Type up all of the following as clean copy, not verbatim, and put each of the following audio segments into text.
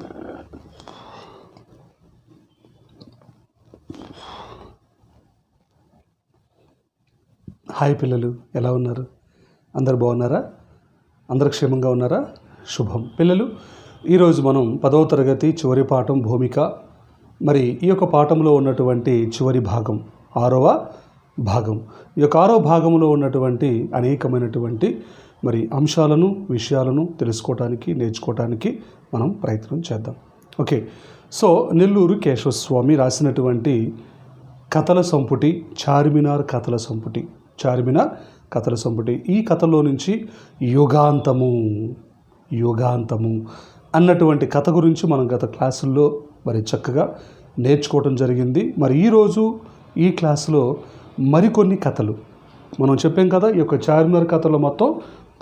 Hi పిల్లలు, ఎలా ఉన్నారు? అందరు బాగున్నారా? అందరు క్షేమంగా ఉన్నారా? శుభం. పిల్లలు, ఈరోజు మనం 10వ తరగతి చివరి పాఠం భూమిక. మరి ఈ యొక్క పాఠంలో ఉన్నటువంటి చివరి భాగం 6వ భాగం. ఈ యొక్క 6వ భాగంలో ఉన్నటువంటి అనేకమైనటువంటి మరి అంశాలను, విషయాలను తెలుసుకోవటానికి, నేర్చుకోవటానికి మనం ప్రయత్నం చేద్దాం. ఓకే. సో నెల్లూరు కేశవస్వామి రాసినటువంటి కథల సంపుటి చార్మినార్ కథల సంపుటి. చార్మినార్ కథల సంపుటి. ఈ కథలో నుంచి యుగాంతము అన్నటువంటి కథ గురించి మనం గత క్లాసుల్లో మరి చక్కగా నేర్చుకోవటం జరిగింది. మరి ఈరోజు ఈ క్లాసులో మరికొన్ని కథలు మనం చెప్పాం కదా. ఈ యొక్క చార్మినార్ కథలో మొత్తం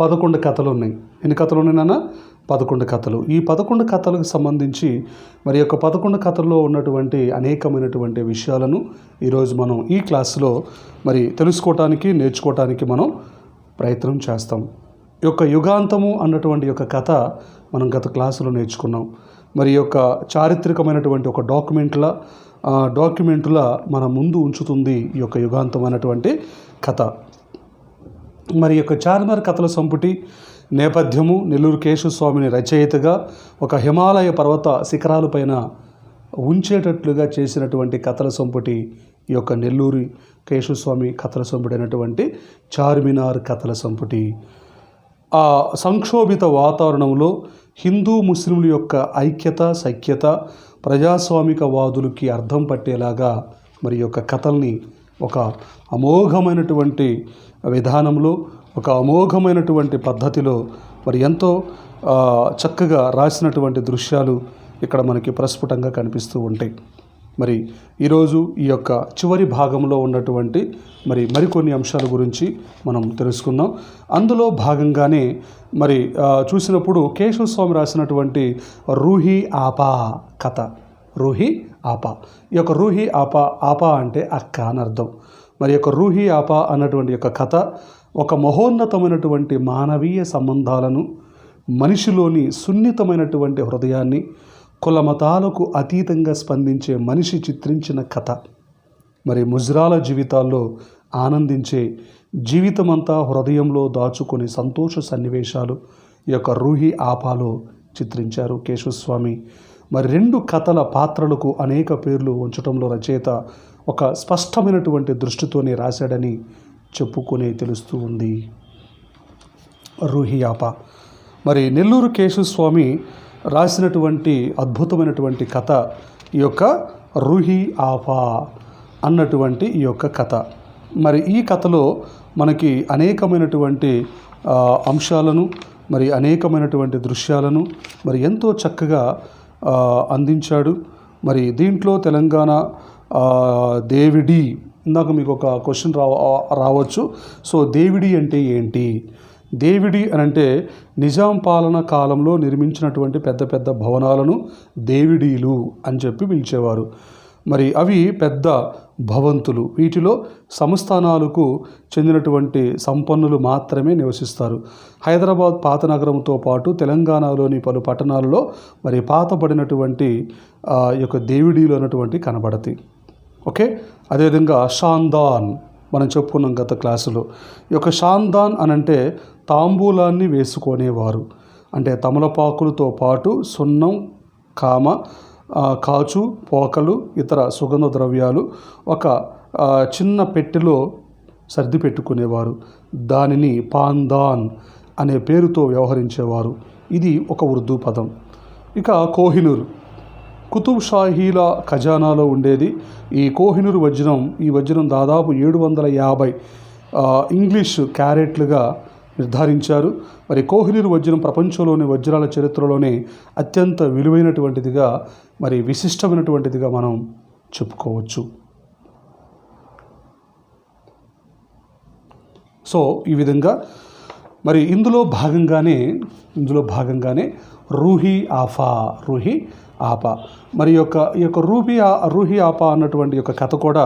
11 కథలు ఉన్నాయి. ఎన్ని కథలు ఉన్నాయి నాన్న? 11 కథలు. ఈ 11 కథలకు సంబంధించి మరి యొక్క 11 కథల్లో ఉన్నటువంటి అనేకమైనటువంటి విషయాలను ఈరోజు మనం ఈ క్లాసులో మరి తెలుసుకోవటానికి, నేర్చుకోవటానికి మనం ప్రయత్నం చేస్తాం. ఈ యొక్క యుగాంతము అన్నటువంటి యొక్క కథ మనం గత క్లాసులో నేర్చుకున్నాం. మరి యొక్క చారిత్రకమైనటువంటి ఒక డాక్యుమెంటుల మన ముందు ఉంచుతుంది ఈ యొక్క యుగాంతం అన్నటువంటి కథ. మరి యొక్క చార్మినార్ కథల సంపుటి నేపథ్యము నెల్లూరు కేశవస్వామిని రచయితగా ఒక హిమాలయ పర్వత శిఖరాలపైన ఉంచేటట్లుగా చేసినటువంటి కథల సంపుటి ఈ యొక్క నెల్లూరు కేశవస్వామి కథల సంపుటి అయినటువంటి చార్మినార్ కథల సంపుటి. ఆ సంక్షోభిత వాతావరణంలో హిందూ ముస్లింల యొక్క ఐక్యత, సఖ్యత, ప్రజాస్వామికవాదులకి అర్థం పట్టేలాగా మరి యొక్క కథల్ని ఒక అమోఘమైనటువంటి విధానంలో, ఒక అమోఘమైనటువంటి పద్ధతిలో మరి ఎంతో చక్కగా రాసినటువంటి దృశ్యాలు ఇక్కడ మనకి ప్రస్ఫుటంగా కనిపిస్తూ ఉంటాయి. మరి ఈరోజు ఈ యొక్క చివరి భాగంలో ఉన్నటువంటి మరికొన్ని అంశాల గురించి మనం తెలుసుకుందాం. అందులో భాగంగానే మరి చూసినప్పుడు కేశవస్వామి రాసినటువంటి రూహి ఆపా కథ. రూహి ఆపా. ఈ యొక్క రూహి ఆపా అంటే అక్క అని అర్థం. మరి యొక్క రూహి ఆపా అన్నటువంటి యొక్క కథ ఒక మహోన్నతమైనటువంటి మానవీయ సంబంధాలను, మనిషిలోని సున్నితమైనటువంటి హృదయాన్ని, కుల మతాలకు అతీతంగా స్పందించే మనిషి చిత్రించిన కథ. మరి ముజ్రాల జీవితాల్లో ఆనందించే, జీవితమంతా హృదయంలో దాచుకునే సంతోష సన్నివేశాలు ఈ యొక్క రూహి ఆపాలో చిత్రించారు కేశవస్వామి. మరి 2 కథల పాత్రలకు అనేక పేర్లు ఉంచటంలో రచయిత ఒక స్పష్టమైనటువంటి దృష్టితోనే రాశాడని చెప్పుకునే తెలుస్తూ ఉంది. రూహి ఆపా. మరి నెల్లూరు కేశవస్వామి రాసినటువంటి అద్భుతమైనటువంటి కథ ఈ యొక్క రూహి ఆపా అన్నటువంటి ఈ యొక్క కథ. మరి ఈ కథలో మనకి అనేకమైనటువంటి అంశాలను, మరి అనేకమైనటువంటి దృశ్యాలను మరి ఎంతో చక్కగా అందించాడు. మరి దీంట్లో తెలంగాణ దేవిడి, ఇందాక మీకు ఒక క్వశ్చన్ రావచ్చు. సో దేవిడి అంటే ఏంటి? దేవిడి అని అంటే నిజాం పాలన కాలంలో నిర్మించినటువంటి పెద్ద పెద్ద భవనాలను దేవిడీలు అని చెప్పి పిలిచేవారు. మరి అవి పెద్ద భవంతులు. వీటిలో సంస్థానాలకు చెందినటువంటి సంపన్నులు మాత్రమే నివసిస్తారు. హైదరాబాద్ పాత నగరంతో పాటు తెలంగాణలోని పలు పట్టణాలలో మరి పాతబడినటువంటి ఈ యొక్క దేవిడీలు అన్నటువంటి కనబడతాయి. ఓకే. అదేవిధంగా షాందాన్ మనం చెప్పుకున్నాం గత క్లాసులో. ఈ యొక్క షాందాన్ అనంటే తాంబూలాన్ని వేసుకునేవారు. అంటే తమలపాకులతో పాటు సున్నం, కాచు, పోకలు, ఇతర సుగంధ ద్రవ్యాలు ఒక చిన్న పెట్టెలో సర్ది పెట్టుకునేవారు. దానిని పాందాన్ అనే పేరుతో వ్యవహరించేవారు. ఇది ఒక ఉర్దూ పదం. ఇక కోహినూర్ కుతుబ్ షాహీల ఖజానాలో ఉండేది. ఈ కోహినూర్ ఈ వజ్రం దాదాపు 750 ఇంగ్లీష్ క్యారెట్లుగా నిర్ధారించారు. మరి కోహినూర్ వజ్రం ప్రపంచంలోని వజ్రాల చరిత్రలోనే అత్యంత విలువైనటువంటిదిగా, మరి విశిష్టమైనటువంటిదిగా మనం చెప్పుకోవచ్చు. సో ఈ విధంగా మరి ఇందులో భాగంగానే రూహి ఆప. మరి ఈ యొక్క రూహి ఆప అన్నటువంటి యొక్క కథ కూడా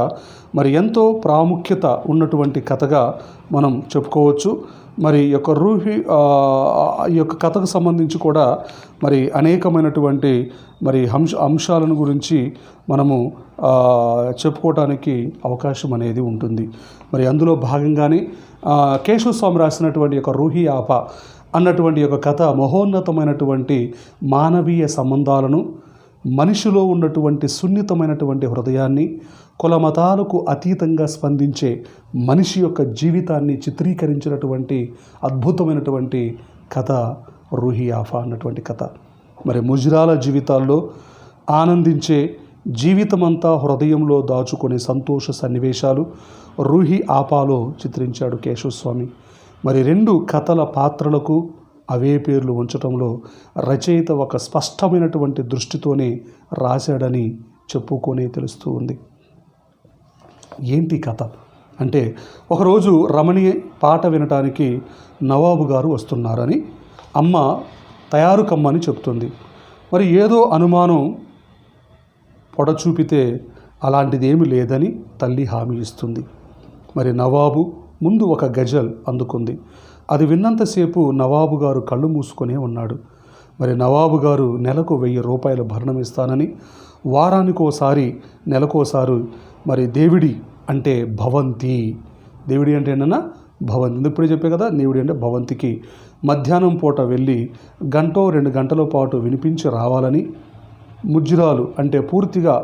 మరి ఎంతో ప్రాముఖ్యత ఉన్నటువంటి కథగా మనం చెప్పుకోవచ్చు. మరి ఈ యొక్క ఈ యొక్క కథకు సంబంధించి కూడా మరి అనేకమైనటువంటి మరి అంశాలను గురించి మనము చెప్పుకోవటానికి అవకాశం అనేది ఉంటుంది. మరి అందులో భాగంగానే కేశవస్వామి రాసినటువంటి యొక్క రూహి ఆప అన్నటువంటి యొక్క కథ మహోన్నతమైనటువంటి మానవీయ సంబంధాలను, మనిషిలో ఉన్నటువంటి సున్నితమైనటువంటి హృదయాన్ని, కుల మతాలకు అతీతంగా స్పందించే మనిషి యొక్క జీవితాన్ని చిత్రీకరించినటువంటి అద్భుతమైనటువంటి కథ రూహి ఆపా అన్నటువంటి కథ. మరి ముజ్రాల జీవితాల్లో ఆనందించే, జీవితమంతా హృదయంలో దాచుకునే సంతోష సన్నివేశాలు రూహి ఆపాలో చిత్రించాడు కేశవస్వామి. మరి 2 కథల పాత్రలకు అవే పేర్లు ఉంచటంలో రచయిత ఒక స్పష్టమైనటువంటి దృష్టితోనే రాశాడని చెప్పుకొనే తెలుస్తూ ఉంది. ఏంటి కథ అంటే, ఒకరోజు రమణి పాట వినటానికి నవాబు గారు వస్తున్నారని అమ్మ తయారు కమ్మని చెప్తుంది. మరి ఏదో అనుమానం పొడ చూపితే అలాంటిదేమీ లేదని తల్లి హామీ ఇస్తుంది. మరి నవాబు ముందు ఒక గజల్ అందుకుంది. అది విన్నంతసేపు నవాబు గారు కళ్ళు మూసుకొనే ఉన్నాడు. మరి నవాబు గారు నెలకు 1000 రూపాయలు భరణం ఇస్తానని, వారానికోసారి నెలకోసారి మరి దేవుడి అంటే భవంతి, దేవుడి అంటే ఏంటన్నా భవంతి, ఇప్పుడే చెప్పే కదా, దేవుడి అంటే భవంతికి మధ్యాహ్నం పూట వెళ్ళి 1-2 గంటల పాటు వినిపించి రావాలని, ముజ్రాలు అంటే పూర్తిగా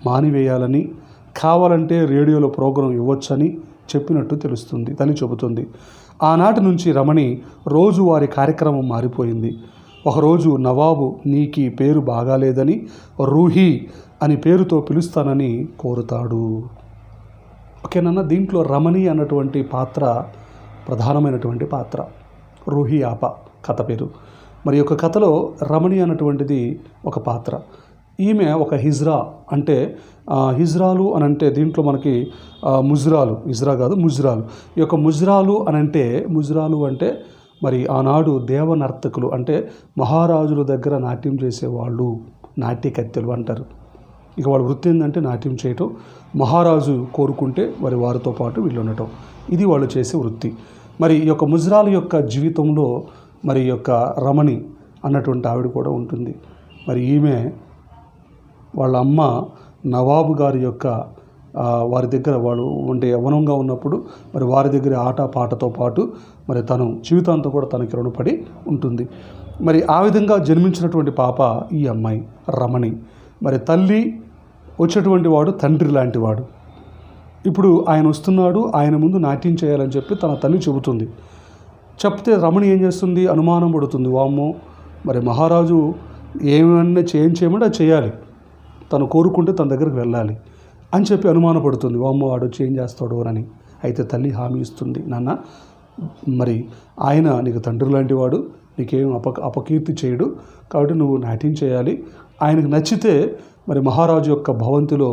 మానివేయాలని, కావాలంటే రేడియోలో ప్రోగ్రాం ఇవ్వచ్చని చెప్పినట్టు తెలుస్తుంది తని చెబుతుంది. ఆనాటి నుంచి రమణి రోజువారి కార్యక్రమం మారిపోయింది. ఒకరోజు నవాబు నీకీ పేరు బాగాలేదని రూహి అని పేరుతో పిలుస్తానని కోరుతాడు. ఓకేనన్నా. దీంట్లో రమణి అన్నటువంటి పాత్ర ప్రధానమైనటువంటి పాత్ర. రూహి ఆప కథ పేరు. మరి యొక్క కథలో రమణి అన్నటువంటిది ఒక పాత్ర. ఈమె ఒక హిజ్రా అంటే హిజ్రాలు అని అంటే దీంట్లో మనకి ముజ్రాలు, హిజ్రా కాదు ముజ్రాలు. ఈ యొక్క ముజ్రాలు అంటే మరి ఆనాడు దేవనర్తకులు అంటే మహారాజుల దగ్గర నాట్యం చేసేవాళ్ళు, నాట్యకత్తెలు అంటారు. ఇక వాళ్ళ వృత్తి ఏంటంటే నాట్యం చేయటం. మహారాజు కోరుకుంటే మరి వారితో పాటు వీళ్ళు ఉండటం, ఇది వాళ్ళు చేసే వృత్తి. మరి ఈ యొక్క ముజ్రాల యొక్క జీవితంలో మరి యొక్క రమణి అన్నటువంటి ఆవిడ కూడా ఉంటుంది. మరి ఈమె వాళ్ళ అమ్మ నవాబు గారి యొక్క వారి దగ్గర వాళ్ళు ఉంటే యవ్వనంగా ఉన్నప్పుడు మరి వారి దగ్గర ఆట పాటతో పాటు మరి తను జీవితాంతం కూడా తనకి రుణపడి ఉంటుంది. మరి ఆ విధంగా జన్మించినటువంటి పాప ఈ అమ్మాయి రమణి. మరి తల్లి వచ్చేటువంటి వాడు తండ్రి లాంటి వాడు. ఇప్పుడు ఆయన వస్తున్నాడు, ఆయన ముందు నాట్యం చేయాలని చెప్పి తన తల్లి చెబుతుంది. చెప్తే రమణి ఏం చేస్తుంది, అనుమానం పడుతుంది. వామ్మో, మరి మహారాజు ఏమన్నా చేయమంటే అది చేయాలి, తను కోరుకుంటే తన దగ్గరికి వెళ్ళాలి అని చెప్పి అనుమానపడుతుంది. వామ్మో వాడు వచ్చి ఏం చేస్తాడు అని. అయితే తల్లి హామీ ఇస్తుంది, నాన్న మరి ఆయన నీకు తండ్రి లాంటి వాడు, నీకేం అపకీర్తి చేయడు, కాబట్టి నువ్వు నాట్యం చేయాలి. ఆయనకు నచ్చితే మరి మహారాజు యొక్క భవంతిలో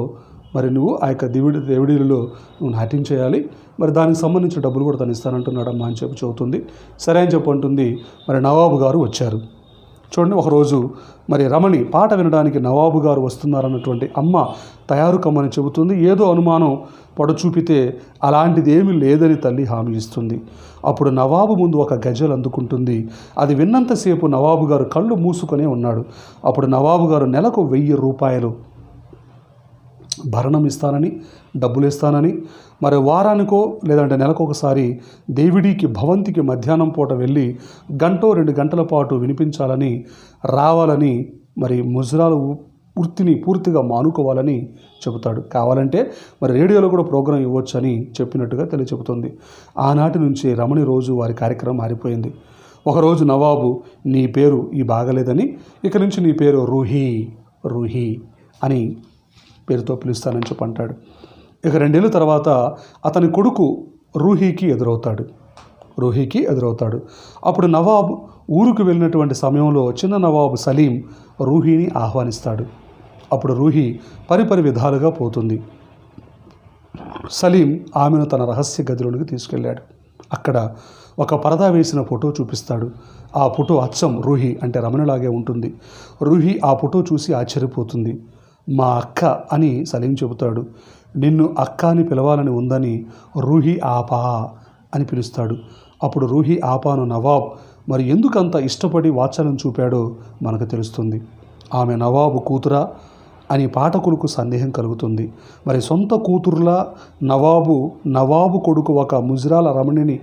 మరి నువ్వు ఆ యొక్క దేవుడిలో నువ్వు నాట్యం చేయాలి, మరి దానికి సంబంధించిన డబ్బులు కూడా తను ఇస్తానంటున్నాడమ్మా అని చెప్పి చెబుతుంది. సరే అని చెప్పి అంటుంది. మరి నవాబు గారు వచ్చారు. చూడండి, ఒకరోజు మరి రమణి పాట వినడానికి నవాబు గారు వస్తున్నారన్నటువంటి అమ్మ తయారు కమ్మని చెబుతుంది. ఏదో అనుమానం పొడ చూపితే అలాంటిది ఏమీ లేదని తల్లి హామీ ఇస్తుంది. అప్పుడు నవాబు ముందు ఒక గజల్ అందుకుంటుంది. అది విన్నంతసేపు నవాబు గారు కళ్ళు మూసుకొనే ఉన్నాడు. అప్పుడు నవాబు గారు నెలకు 1000 రూపాయలు భరణం ఇస్తానని, డబ్బులు ఇస్తానని, మరి వారానికో లేదంటే నెలకొకసారి దేవుడికి భవంతికి మధ్యాహ్నం పూట వెళ్ళి 1-2 గంటల పాటు వినిపించాలని, రావాలని, మరి ముజ్రాల వృత్తిని పూర్తిగా మానుకోవాలని చెబుతాడు. కావాలంటే మరి రేడియోలో కూడా ప్రోగ్రాం ఇవ్వచ్చని చెప్పినట్టుగా తెలియచెబుతుంది. ఆనాటి నుంచి రమణి రోజు వారి కార్యక్రమం మారిపోయింది. ఒకరోజు నవాబు నీ పేరు బాగలేదని ఇక నుంచి నీ పేరు రూహి అని పేరుతో పిలుస్తానని చెప్పి అంటాడు. ఇక 2 ఏళ్ళ తర్వాత అతని కొడుకు రూహీకి ఎదురవుతాడు. అప్పుడు నవాబు ఊరుకు వెళ్ళినటువంటి సమయంలో చిన్న నవాబు సలీం రూహీని ఆహ్వానిస్తాడు. అప్పుడు రూహి పరిపరి విధాలుగా పోతుంది. సలీం ఆమెను తన రహస్య గదిలోనికి తీసుకెళ్ళాడు. అక్కడ ఒక పరదా వేసిన ఫోటో చూపిస్తాడు. ఆ ఫోటో అచ్చం రూహి అంటే రమణలాగే ఉంటుంది. రూహి ఆ ఫోటో చూసి ఆశ్చర్యపోతుంది. మా అక్క అని సలీం చెబుతాడు. నిన్ను అక్క అని పిలవాలని ఉందని రూహి ఆపా అని పిలుస్తాడు. అప్పుడు రూహి ఆపాను నవాబ్ మరి ఎందుకంత ఇష్టపడి వాత్సల్యం చూపాడో మనకు తెలుస్తుంది. ఆమె నవాబు కూతురా అని పాఠకులకు సందేహం కలుగుతుంది. మరి సొంత కూతురులా నవాబు కొడుకు ఒక ముజ్రాల రమణిని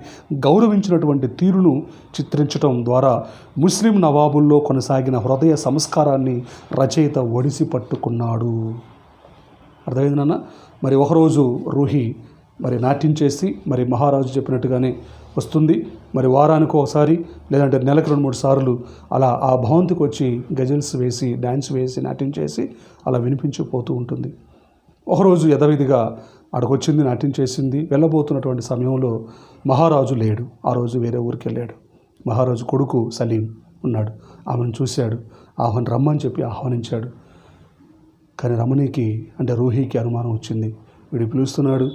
గౌరవించినటువంటి తీరును చిత్రించడం ద్వారా ముస్లిం నవాబుల్లో కొనసాగిన హృదయ సంస్కారాన్ని రచయిత ఒడిసి పట్టుకున్నాడు. అర్థమైంది నాన్న. మరి ఒకరోజు రూహి మరి నాట్యం చేసి మరి మహారాజు చెప్పినట్టుగానే వస్తుంది. మరి వారానికి ఒకసారి లేదంటే నెలకు 2-3 సార్లు అలా ఆ భవంతికి వచ్చి గజల్స్ వేసి డ్యాన్స్ వేసి నాట్యం చేసి అలా వినిపించిపోతూ ఉంటుంది. ఒకరోజు యథావిధిగా అక్కడికొచ్చింది, నాట్యం చేసింది. వెళ్ళబోతున్నటువంటి సమయంలో మహారాజు లేడు. ఆ రోజు వేరే ఊరికి వెళ్ళాడు. మహారాజు కొడుకు సలీం ఉన్నాడు. ఆమెను చూశాడు. రమ్మని చెప్పి ఆహ్వానించాడు. కానీ రమణికి అంటే రూహికి అనుమానం వచ్చింది. వీడు పిలుస్తున్నాడు,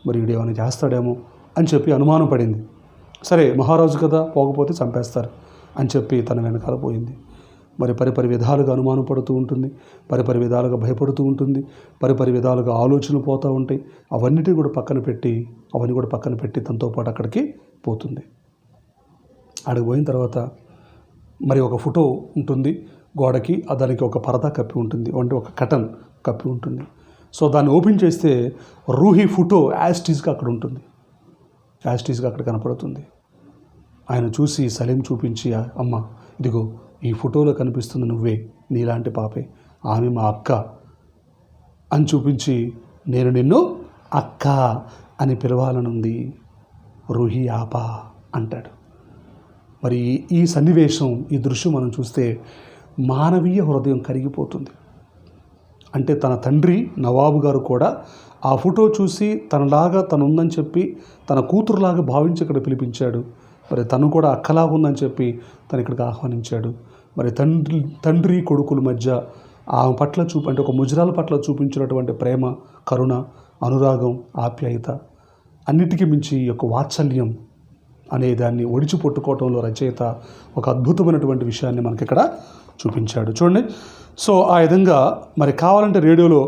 మరి వీడు ఏమైనా చేస్తాడేమో అని చెప్పి అనుమానం పడింది. సరే మహారాజు కదా, పోకపోతే చంపేస్తారు అని చెప్పి తన వెనకాల పోయింది. మరి పరిపరి విధాలుగా అనుమానం పడుతూ ఉంటుంది, పరిపరి విధాలుగా భయపడుతూ ఉంటుంది, పరిపరి విధాలుగా ఆలోచనలు పోతూ ఉంటాయి. అవన్నీ కూడా పక్కన పెట్టి తనతో పాటు అక్కడికి పోతుంది. అక్కడికి పోయిన తర్వాత మరి ఒక ఫోటో ఉంటుంది గోడకి, దానికి ఒక పరదా కప్పి ఉంటుంది, అంటే ఒక కటన్ కప్పి ఉంటుంది. సో దాన్ని ఓపెన్ చేస్తే రూహి ఫోటో యాస్టీస్గా అక్కడ ఉంటుంది, యాస్టీస్గా అక్కడ కనపడుతుంది. ఆయన చూసి సలీం చూపించి, అమ్మ ఇదిగో ఈ ఫోటోలో కనిపిస్తుంది నువ్వే, నీలాంటి పాపే, ఆమె మా అక్క అని చూపించి, నేను నిన్ను అక్క అని పిలవాలనుంది, రూహి ఆపా అంటాడు. మరి ఈ సన్నివేశం, ఈ దృశ్యం మనం చూస్తే మానవీయ హృదయం కరిగిపోతుంది. అంటే తన తండ్రి నవాబు గారు కూడా ఆ ఫోటో చూసి తనలాగా తను ఉందని చెప్పి తన కూతురులాగా భావించి ఇక్కడ పిలిపించాడు. మరి తను కూడా అక్కలాగా ఉందని చెప్పి తను ఇక్కడికి ఆహ్వానించాడు. మరి తండ్రి కొడుకుల మధ్య ఆమె పట్ల అంటే ఒక ముజ్రాల పట్ల చూపించినటువంటి ప్రేమ, కరుణ, అనురాగం, ఆప్యాయత, అన్నిటికీ మించి ఈ యొక్క వాత్సల్యం అనే దాన్ని ఒడిచి పట్టుకోవటంలో రచయిత ఒక అద్భుతమైనటువంటి విషయాన్ని మనకి ఇక్కడ చూపించాడు. చూడండి. సో ఆ విధంగా మరి కావాలంటే రేడియోలో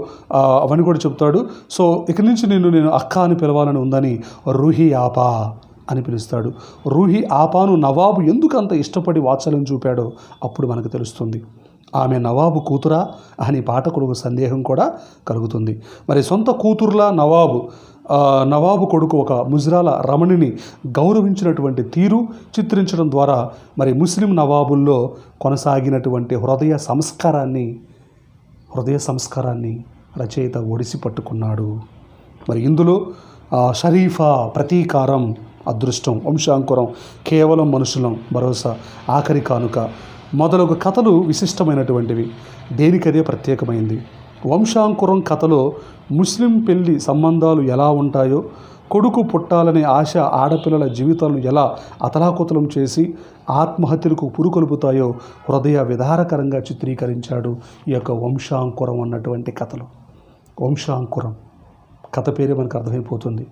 అవన్నీ కూడా చెప్తాడు. సో ఇక్కడి నుంచి నేను అక్క అని పిలవాలని ఉందని రూహి ఆపా అని పిలుస్తాడు. రూహి ఆపాను నవాబు ఎందుకు అంత ఇష్టపడి వాత్సల్యం చూపాడో అప్పుడు మనకు తెలుస్తుంది. ఆమె నవాబు కూతురా అని పాఠకులకు సందేహం కూడా కలుగుతుంది. మరి సొంత కూతురులా నవాబు కొడుకు ఒక ముజ్రాల రమణిని గౌరవించినటువంటి తీరు చిత్రించడం ద్వారా మరి ముస్లిం నవాబుల్లో కొనసాగినటువంటి హృదయ సంస్కారాన్ని రచయిత ఒడిసి పట్టుకున్నాడు. మరి ఇందులో షరీఫా, ప్రతీకారం, అదృష్టం, వంశాంకురం, కేవలం మనుషులం, భరోసా, ఆఖరి కానుక మొదలగు కథలు విశిష్టమైనటువంటివి. దేనికదే ప్రత్యేకమైంది. వంశాంకురం కథలో ముస్లిం పెళ్లి సంబంధాలు ఎలా ఉంటాయో, కొడుకు పుట్టాలనే ఆశ ఆడపిల్లల జీవితాలను ఎలా అతలాకుతలం చేసి ఆత్మహత్యలకు పురుకొల్పుతాయో హృదయ విదారకరంగా చిత్రీకరించాడు ఈ యొక్క వంశాంకురం అన్నటువంటి కథలు. వంశాంకురం కథ పేరే మనకు అర్థమైపోతుంది.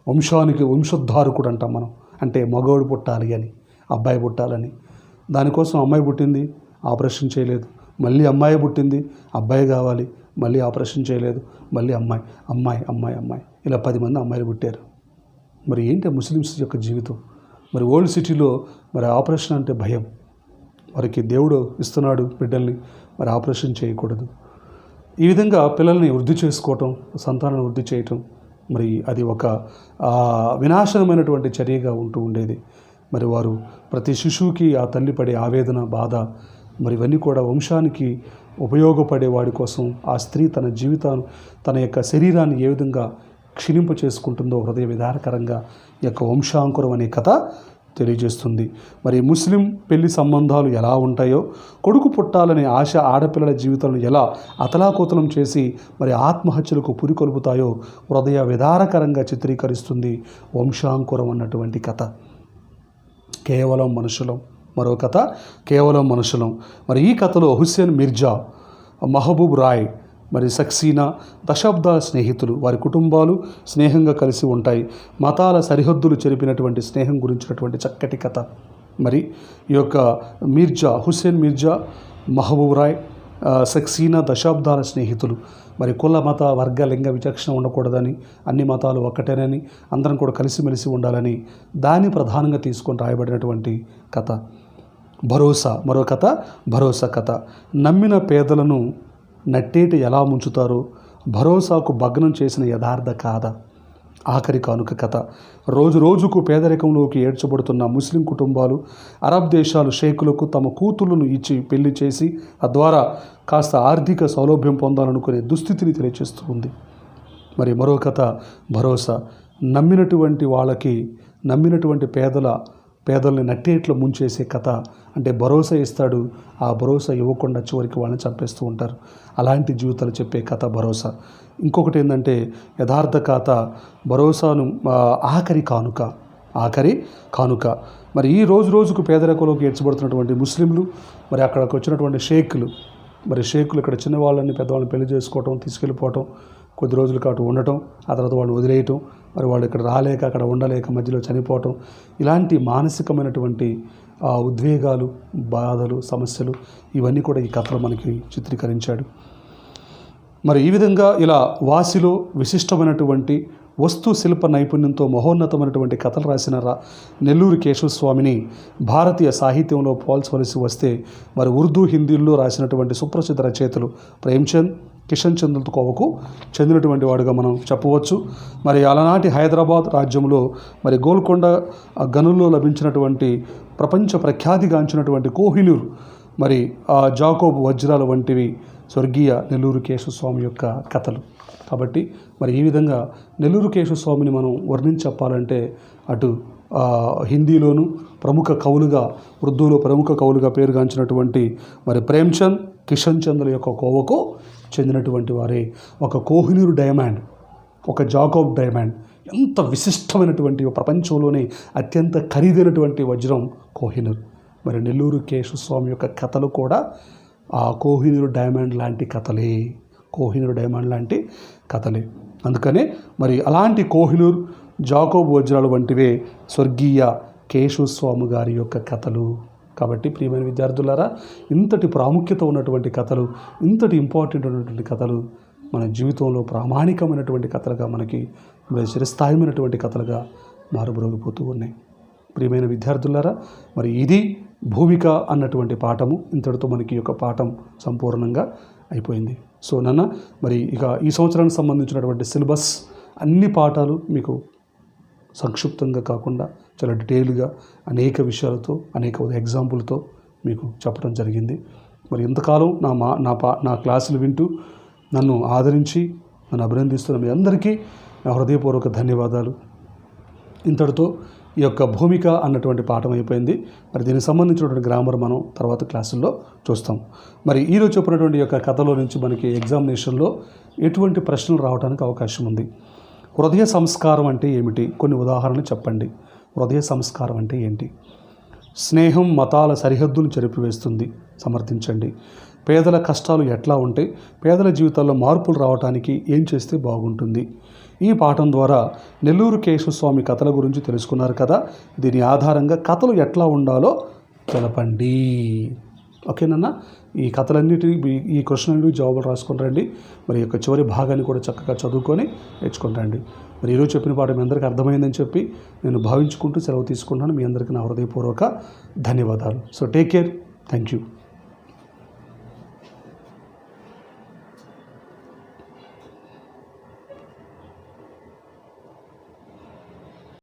వంశానికి వంశోద్ధారకుడు అంటాం మనం, అంటే మగవాడు పుట్టాలి అని, అబ్బాయి పుట్టాలని. దానికోసం అమ్మాయి పుట్టింది, ఆపరేషన్ చేయలేదు. మళ్ళీ అమ్మాయి పుట్టింది, అబ్బాయి కావాలి, మళ్ళీ ఆపరేషన్ చేయలేదు, మళ్ళీ అమ్మాయి ఇలా 10 మంది అమ్మాయిలు పుట్టారు. మరి ఏంటి ముస్లిమ్స్ యొక్క జీవితం? మరి ఓల్డ్ సిటీలో మరి ఆపరేషన్ అంటే భయం. వారికి దేవుడు ఇస్తున్నాడు బిడ్డల్ని, మరి ఆపరేషన్ చేయకూడదు. ఈ విధంగా పిల్లల్ని వృద్ధి చేసుకోవటం, సంతానాన్ని వృద్ధి చేయటం, మరి అది ఒక వినాశనమైనటువంటి చర్యగా ఉంటూ ఉండేది. మరి వారు ప్రతి శిశువుకి ఆ తల్లి పడే ఆవేదన, బాధ, మరి ఇవన్నీ కూడా వంశానికి ఉపయోగపడే వాడి కోసం ఆ స్త్రీ తన జీవితాన్ని, తన యొక్క శరీరాన్ని ఏ విధంగా క్షీణింప చేసుకుంటుందో హృదయ విదారకరంగా ఈ యొక్క వంశాంకురం అనే కథ తెలియజేస్తుంది. మరి ముస్లిం పెళ్లి సంబంధాలు ఎలా ఉంటాయో, కొడుకు పుట్టాలనే ఆశ ఆడపిల్లల జీవితాలను ఎలా అతలాకుతలం చేసి మరి ఆత్మహత్యలకు పురికొల్పుతాయో హృదయ విదారకరంగా చిత్రీకరిస్తుంది వంశాంకురం అన్నటువంటి కథ. కేవలం మనుషులం, మరో కథ కేవలం మనుషులం. మరి ఈ కథలో హుస్సేన్ మిర్జా, మహబూబ్ రాయ్, మరి సక్సీనా దశాబ్దాల స్నేహితులు, వారి కుటుంబాలు స్నేహంగా కలిసి ఉంటాయి. మతాల సరిహద్దులు చెరిపినటువంటి స్నేహం గురించినటువంటి చక్కటి కథ. మరి ఈ యొక్క హుస్సేన్ మీర్జా, మహబూబ్ రాయ్, సక్సీనా దశాబ్దాల స్నేహితులు. మరి కుల మత వర్గ లింగ విచక్షణ ఉండకూడదని, అన్ని మతాలు ఒక్కటేనని, అందరం కూడా కలిసిమెలిసి ఉండాలని దాన్ని ప్రధానంగా తీసుకొని రాయబడినటువంటి కథ భరోసా. మరో కథ భరోసా కథ. నమ్మిన పేదలను నట్టేటి ఎలా ముంచుతారో భరోసాకు భగ్నం చేసిన యథార్థ గాథ. ఆఖరి కానుక కథ. రోజు రోజుకు పేదరికంలోకి ఏడ్చబడుతున్న ముస్లిం కుటుంబాలు అరబ్ దేశాలు షేకులకు తమ కూతుళ్లను ఇచ్చి పెళ్లి చేసి తద్వారా కాస్త ఆర్థిక సౌలభ్యం పొందాలనుకునే దుస్థితిని తెలియచేస్తూ ఉంది. మరి మరో కథ భరోసా. నమ్మినటువంటి పేదల్ని నట్టేట్లో ముంచేసే కథ. అంటే భరోసా ఇస్తాడు, ఆ భరోసా ఇవ్వకుండా చివరికి వాళ్ళని చంపేస్తూ ఉంటారు. అలాంటి జీవితాలు చెప్పే కథ భరోసా. ఇంకొకటి ఏంటంటే యథార్థ కథ భరోసాను ఆఖరి కానుక. మరి ఈ రోజుకు పేదరికంలోకి ఏడ్చబడుతున్నటువంటి ముస్లింలు, మరి అక్కడికి వచ్చినటువంటి షేకులు ఇక్కడ చిన్నవాళ్ళని పెద్దవాళ్ళని పెళ్లి చేసుకోవటం, తీసుకెళ్ళిపోవటం, కొద్ది రోజుల పాటు ఉండటం, ఆ తర్వాత వాళ్ళు వదిలేయటం, మరి వాళ్ళు ఇక్కడ రాలేక అక్కడ ఉండలేక మధ్యలో చనిపోవటం, ఇలాంటి మానసికమైనటువంటి ఉద్వేగాలు, బాధలు, సమస్యలు ఇవన్నీ కూడా ఈ కథలో మనకి చిత్రీకరించాడు. మరి ఈ విధంగా ఇలా వాసిలో విశిష్టమైనటువంటి వస్తు శిల్ప నైపుణ్యంతో మహోన్నతమైనటువంటి కథలు రాసిన నెల్లూరు కేశవస్వామిని భారతీయ సాహిత్యంలో పోల్చవలసి వస్తే మరి ఉర్దూ, హిందీల్లో రాసినటువంటి సుప్రసిద్ధ రచయితలు ప్రేమ్చంద్, కిషన్ చంద్రుల కోవకు చెందినటువంటి వాడుగా మనం చెప్పవచ్చు. మరి అలనాటి హైదరాబాద్ రాజ్యంలో మరి గోల్కొండ గనుల్లో లభించినటువంటి ప్రపంచ ప్రఖ్యాతిగాంచినటువంటి కోహినూర్, మరి జాకోబ్ వజ్రాలు వంటివి స్వర్గీయ నెల్లూరు కేశవస్వామి యొక్క కథలు. కాబట్టి మరి ఈ విధంగా నెల్లూరు కేశవస్వామిని మనం వర్ణించి అటు హిందీలోను ప్రముఖ కవులుగా, ఉర్దూలో ప్రముఖ కవులుగా పేరుగాంచినటువంటి మరి ప్రేమ్చంద్, కిషన్ చంద్రుల యొక్క కోవకు చెందినటువంటి వారే. ఒక కోహినూర్ డైమండ్, ఒక జాకోబ్ డైమండ్, ఎంత విశిష్టమైనటువంటి ప్రపంచంలోనే అత్యంత ఖరీదైనటువంటి వజ్రం కోహినూర్. మరి నెల్లూరు కేశవస్వామి యొక్క కథలు కూడా ఆ కోహినూర్ డైమండ్ లాంటి కథలే. అందుకనే మరి అలాంటి కోహినూర్, జాకోబ్ వజ్రాలు వంటివే స్వర్గీయ కేశవస్వామి గారి యొక్క కథలు. కాబట్టి ప్రియమైన విద్యార్థులారా, ఇంతటి ప్రాముఖ్యత ఉన్నటువంటి కథలు, ఇంతటి ఇంపార్టెంట్ ఉన్నటువంటి కథలు మన జీవితంలో ప్రామాణికమైనటువంటి కథలుగా, మనకి చిరస్థాయిమైనటువంటి కథలుగా మారుమ్రోగిపోతూ ఉన్నాయి. ప్రియమైన విద్యార్థులారా, మరి ఇది భూమిక అన్నటువంటి పాఠము. ఇంతటితో మనకి యొక్క పాఠం సంపూర్ణంగా అయిపోయింది. సో మరి ఇక ఈ సంవత్సరానికి సంబంధించినటువంటి సిలబస్ అన్ని పాఠాలు మీకు సంక్షిప్తంగా కాకుండా చాలా డీటెయిల్గా అనేక విషయాలతో, అనేక ఎగ్జాంపుల్తో మీకు చెప్పడం జరిగింది. మరి ఇంతకాలం నా క్లాసులు వింటూ నన్ను ఆదరించి నన్ను అభినందిస్తున్న మీ అందరికీ నా హృదయపూర్వక ధన్యవాదాలు. ఇంతటితో ఈ యొక్క భూమిక అన్నటువంటి పాఠం అయిపోయింది. మరి దీనికి సంబంధించినటువంటి గ్రామర్ మనం తర్వాత క్లాసుల్లో చూస్తాం. మరి ఈరోజు చెప్పినటువంటి యొక్క కథలో నుంచి మనకి ఎగ్జామినేషన్లో ఎటువంటి ప్రశ్నలు రావడానికి అవకాశం ఉంది? హృదయ సంస్కారం అంటే ఏమిటి? కొన్ని ఉదాహరణలు చెప్పండి. హృదయ సంస్కారం అంటే ఏంటి? స్నేహం మతాల సరిహద్దును చెరిపివేస్తుంది, సమర్థించండి. పేదల కష్టాలు ఎట్లా ఉంటే పేదల జీవితాల్లో మార్పులు రావడానికి ఏం చేస్తే బాగుంటుంది? ఈ పాఠం ద్వారా నెల్లూరు కేశవస్వామి కథల గురించి తెలుసుకున్నారు కదా. దీని ఆధారంగా కథలు ఎట్లా ఉండాలో తెలపండి. ఓకేనన్నా? ఈ కథలన్నిటినీ, ఈ క్వశ్చన్లు జవాబులు రాసుకొని రండి. మరి యొక్క చివరి భాగాన్ని కూడా చక్కగా చదువుకొని నేర్చుకొని రండి. మరి ఈరోజు చెప్పిన పాఠం మీ అందరికీ అర్థమైందని చెప్పి నేను భావించుకుంటూ సెలవు తీసుకుంటాను. మీ అందరికీ నా హృదయపూర్వక ధన్యవాదాలు. So take care. Thank you.